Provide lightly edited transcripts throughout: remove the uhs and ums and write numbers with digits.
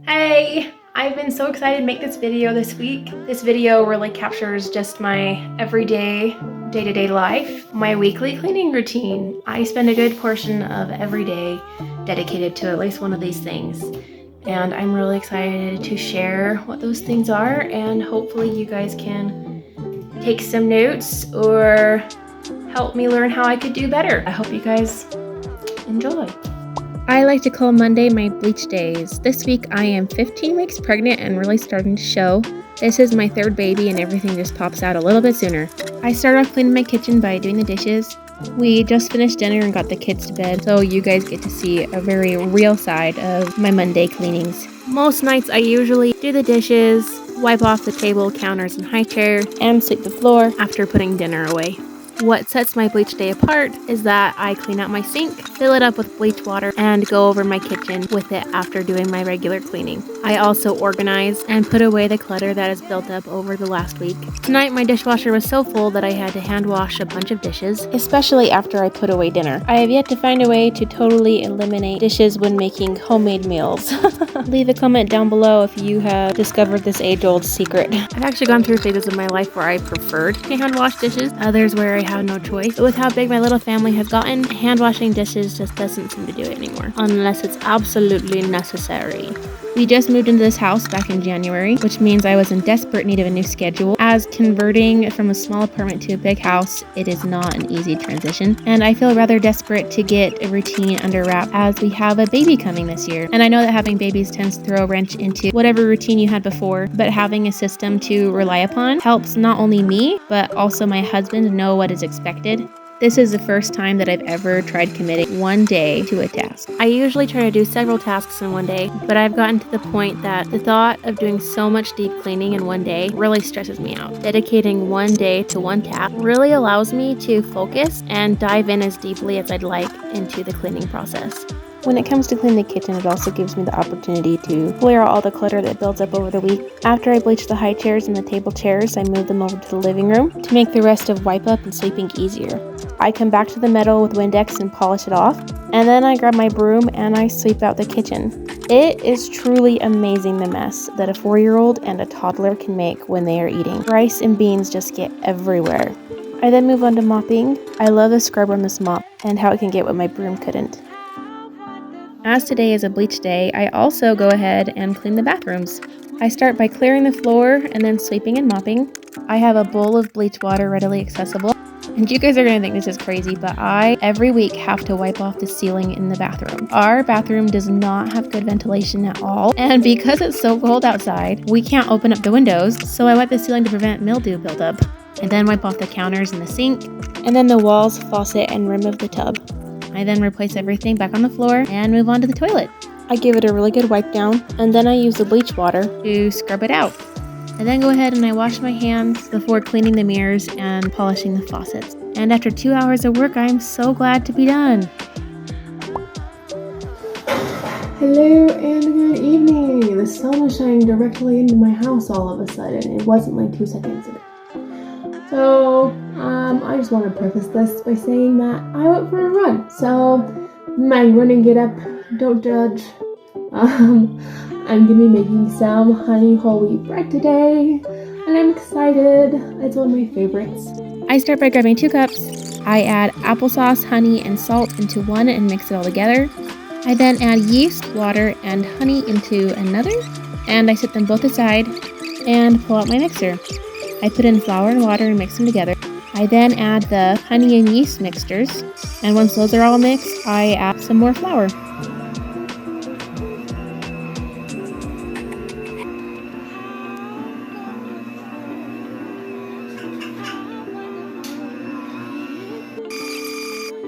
Hey! I've been so excited to make this video this week. This video really captures just my everyday, day-to-day life, my weekly cleaning routine. I spend a good portion of every day dedicated to at least one of these things. And I'm really excited to share what those things are, and hopefully you guys can take some notes or help me learn how I could do better. I hope you guys enjoy. I like to call Monday my bleach days. This week I am 15 weeks pregnant and really starting to show. This is my third baby and everything just pops out a little bit sooner. I started off cleaning my kitchen by doing the dishes. We just finished dinner and got the kids to bed, so you guys get to see a very real side of my Monday cleanings. Most nights I usually do the dishes, wipe off the table, counters, and high chair, and sweep the floor after putting dinner away. What sets my bleach day apart is that I clean out my sink, fill it up with bleach water, and go over my kitchen with it after doing my regular cleaning. I also organize and put away the clutter that has built up over the last week. Tonight my dishwasher was so full that I had to hand wash a bunch of dishes, especially after I put away dinner. I have yet to find a way to totally eliminate dishes when making homemade meals. Leave a comment down below if you have discovered this age-old secret. I've actually gone through phases of my life where I preferred to hand wash dishes, others where I had no choice. But with how big my little family has gotten, hand washing dishes just doesn't seem to do it anymore, unless it's absolutely necessary. We just moved into this house back in January, which means I was in desperate need of a new schedule. As converting from a small apartment to a big house, it is not an easy transition, and I feel rather desperate to get a routine under wrap as we have a baby coming this year. And I know that having babies tends to throw a wrench into whatever routine you had before, but having a system to rely upon helps not only me, but also my husband know what is expected. This is the first time that I've ever tried committing one day to a task. I usually try to do several tasks in one day, but I've gotten to the point that the thought of doing so much deep cleaning in one day really stresses me out. Dedicating one day to one task really allows me to focus and dive in as deeply as I'd like into the cleaning process. When it comes to cleaning the kitchen, it also gives me the opportunity to clear out all the clutter that builds up over the week. After I bleach the high chairs and the table chairs, I move them over to the living room to make the rest of wipe up and sweeping easier. I come back to the metal with Windex and polish it off, and then I grab my broom and I sweep out the kitchen. It is truly amazing the mess that a 4-year-old and a toddler can make when they are eating. Rice and beans just get everywhere. I then move on to mopping. I love the scrub on this mop and how it can get what my broom couldn't. As today is a bleach day, I also go ahead and clean the bathrooms. I start by clearing the floor and then sweeping and mopping. I have a bowl of bleach water readily accessible. And you guys are going to think this is crazy, but I, every week, have to wipe off the ceiling in the bathroom. Our bathroom does not have good ventilation at all, and because it's so cold outside, we can't open up the windows, so I wipe the ceiling to prevent mildew buildup. I then wipe off the counters and the sink, and then the walls, faucet, and rim of the tub. I then replace everything back on the floor and move on to the toilet. I give it a really good wipe down, and then I use the bleach water to scrub it out. I then go ahead and I wash my hands before cleaning the mirrors and polishing the faucets. And after 2 hours of work, I'm so glad to be done. Hello and good evening. The sun is shining directly into my house all of a sudden. It wasn't like 2 seconds ago. So, I just want to preface this by saying that I went for a run. So, my running get up, don't judge. I'm going to be making some honey whole wheat bread today, and I'm excited. It's one of my favorites. I start by grabbing 2 cups. I add applesauce, honey, and salt into one and mix it all together. I then add yeast, water, and honey into another, and I set them both aside and pull out my mixer. I put in flour and water and mix them together. I then add the honey and yeast mixtures, and once those are all mixed, I add some more flour.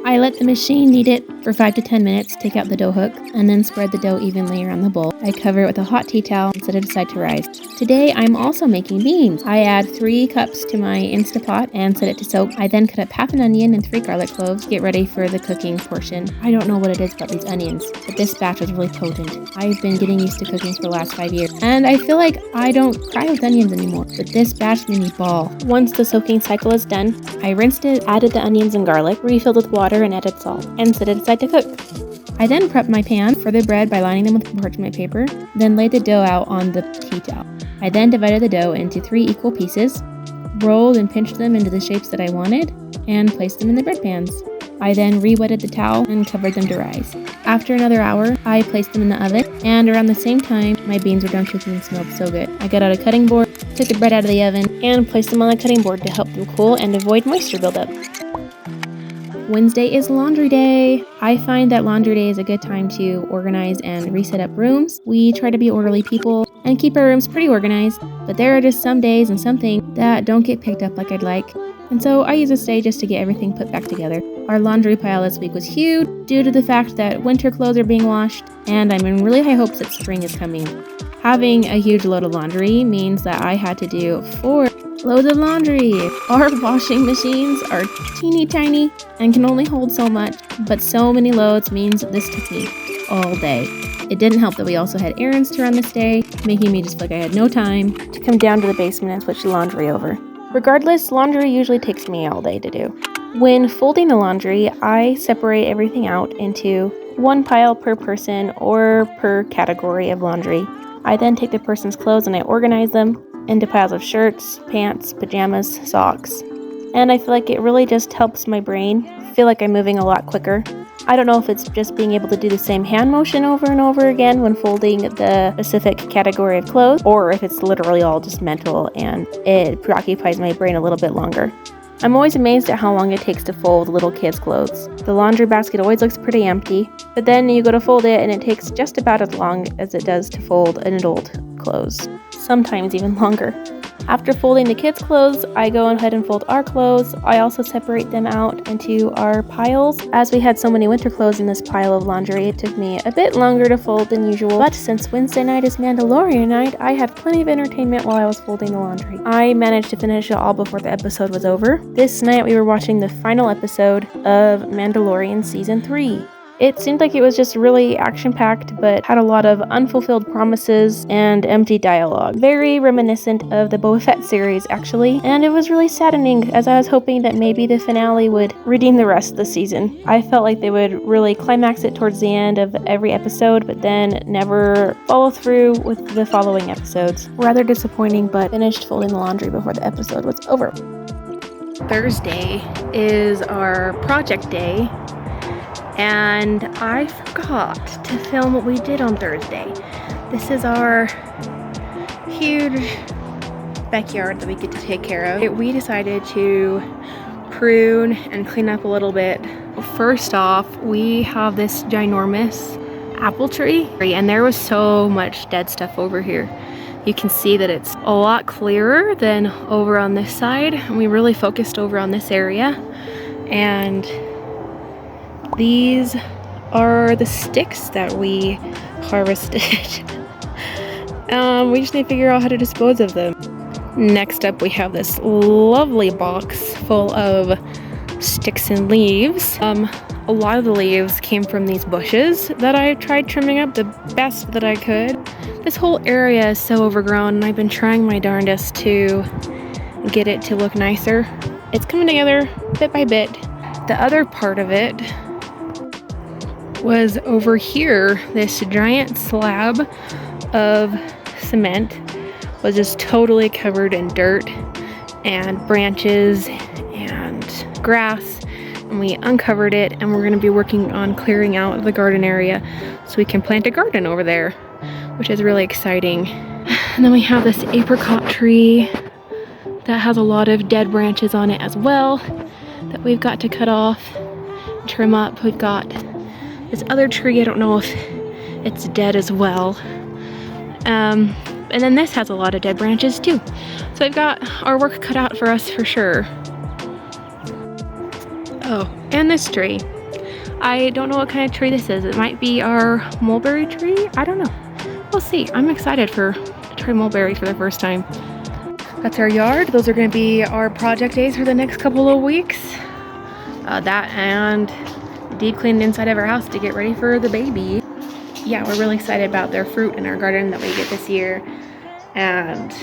I let the machine knead it for 5 to 10 minutes, take out the dough hook, and then spread the dough evenly around the bowl. I cover it with a hot tea towel and set it aside to rise. Today, I'm also making beans. I add 3 cups to my Instapot and set it to soak. I then cut up half an onion and 3 garlic cloves, get ready for the cooking portion. I don't know what it is about these onions, but this batch was really potent. I've been getting used to cooking for the last 5 years, and I feel like I don't cry with onions anymore, but this batch made me bawl. Once the soaking cycle is done, I rinsed it, added the onions and garlic, refilled with water and added salt, and set it aside to cook. I then prepped my pan for the bread by lining them with parchment paper, then laid the dough out on the tea towel. I then divided the dough into 3 equal pieces, rolled and pinched them into the shapes that I wanted, and placed them in the bread pans. I then re-wetted the towel and covered them to rise. After another hour, I placed them in the oven, and around the same time, my beans were done cooking and smelled so good. I got out a cutting board, took the bread out of the oven, and placed them on the cutting board to help them cool and avoid moisture buildup. Wednesday is laundry day. I find that laundry day is a good time to organize and reset up rooms. We try to be orderly people and keep our rooms pretty organized, but there are just some days and some things that don't get picked up like I'd like. And so I use this day just to get everything put back together. Our laundry pile this week was huge due to the fact that winter clothes are being washed, and I'm in really high hopes that spring is coming. Having a huge load of laundry means that I had to do 4 loads of laundry. Our washing machines are teeny tiny and can only hold so much, but so many loads means this took me all day. It didn't help that we also had errands to run this day, making me just feel like I had no time to come down to the basement and switch the laundry over. Regardless, laundry usually takes me all day to do. When folding the laundry, I separate everything out into 1 pile per person or per category of laundry. I then take the person's clothes and I organize them into piles of shirts, pants, pajamas, socks. And I feel like it really just helps my brain feel like I'm moving a lot quicker. I don't know if it's just being able to do the same hand motion over and over again when folding the specific category of clothes, or if it's literally all just mental and it preoccupies my brain a little bit longer. I'm always amazed at how long it takes to fold little kids' clothes. The laundry basket always looks pretty empty, but then you go to fold it and it takes just about as long as it does to fold an adult clothes, sometimes even longer. After folding the kids' clothes, I go ahead and fold our clothes. I also separate them out into our piles. As we had so many winter clothes in this pile of laundry, it took me a bit longer to fold than usual. But since Wednesday night is Mandalorian night, I had plenty of entertainment while I was folding the laundry. I managed to finish it all before the episode was over. This night we were watching the final episode of Mandalorian Season 3. It seemed like it was just really action-packed, but had a lot of unfulfilled promises and empty dialogue. Very reminiscent of the Boba Fett series, actually, and it was really saddening as I was hoping that maybe the finale would redeem the rest of the season. I felt like they would really climax it towards the end of every episode, but then never follow through with the following episodes. Rather disappointing, but finished folding the laundry before the episode was over. Thursday is our project day. And I forgot to film what we did on Thursday. This is our huge backyard that we get to take care of. We decided to prune and clean up a little bit. First off, we have this ginormous apple tree, and there was so much dead stuff over here. You can see that it's a lot clearer than over on this side. And we really focused over on this area. And these are the sticks that we harvested. We just need to figure out how to dispose of them. Next up, we have this lovely box full of sticks and leaves. A lot of the leaves came from these bushes that I tried trimming up the best that I could. This whole area is so overgrown, and I've been trying my darndest to get it to look nicer. It's coming together bit by bit. The other part of it was over here. This giant slab of cement was just totally covered in dirt and branches and grass, and we uncovered it, and we're going to be working on clearing out the garden area so we can plant a garden over there, which is really exciting. And then we have this apricot tree that has a lot of dead branches on it as well that we've got to cut off, trim up. We've got this other tree, I don't know if it's dead as well. And then this has a lot of dead branches too. So I've got our work cut out for us for sure. Oh, and this tree. I don't know what kind of tree this is. It might be our mulberry tree? I don't know. We'll see. I'm excited to try mulberry for the first time. That's our yard. Those are going to be our project days for the next couple of weeks. That and deep clean inside of our house to get ready for the baby. Yeah, we're really excited about their fruit in our garden that we get this year, and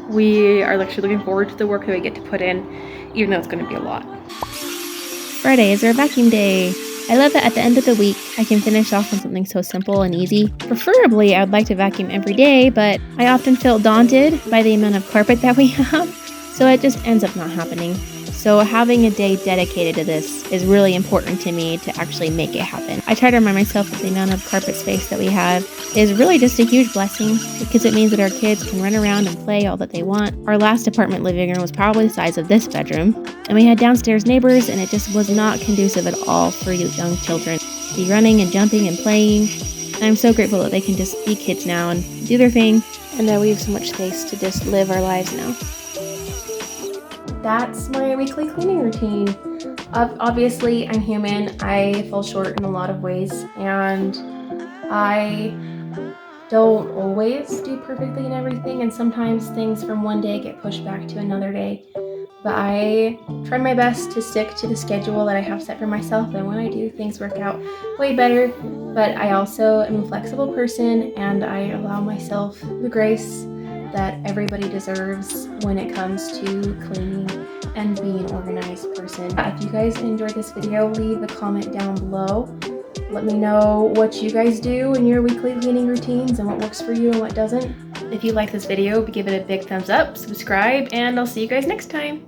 we are actually looking forward to the work that we get to put in, even though it's going to be a lot. Friday is our vacuum day. I love that at the end of the week, I can finish off on something so simple and easy. Preferably, I would like to vacuum every day, but I often feel daunted by the amount of carpet that we have, so it just ends up not happening. So having a day dedicated to this is really important to me to actually make it happen. I try to remind myself that the amount of carpet space that we have is really just a huge blessing because it means that our kids can run around and play all that they want. Our last apartment living room was probably the size of this bedroom, and we had downstairs neighbors, and it just was not conducive at all for young children to be running and jumping and playing. And I'm so grateful that they can just be kids now and do their thing, and that we have so much space to just live our lives now. That's my weekly cleaning routine. Obviously, I'm human. I fall short in a lot of ways, and I don't always do perfectly in everything, and sometimes things from one day get pushed back to another day. But I try my best to stick to the schedule that I have set for myself, and when I do, things work out way better. But I also am a flexible person, and I allow myself the grace that everybody deserves when it comes to cleaning and being an organized person. If you guys enjoyed this video, leave a comment down below. Let me know what you guys do in your weekly cleaning routines and what works for you and what doesn't. If you like this video, give it a big thumbs up, subscribe, and I'll see you guys next time.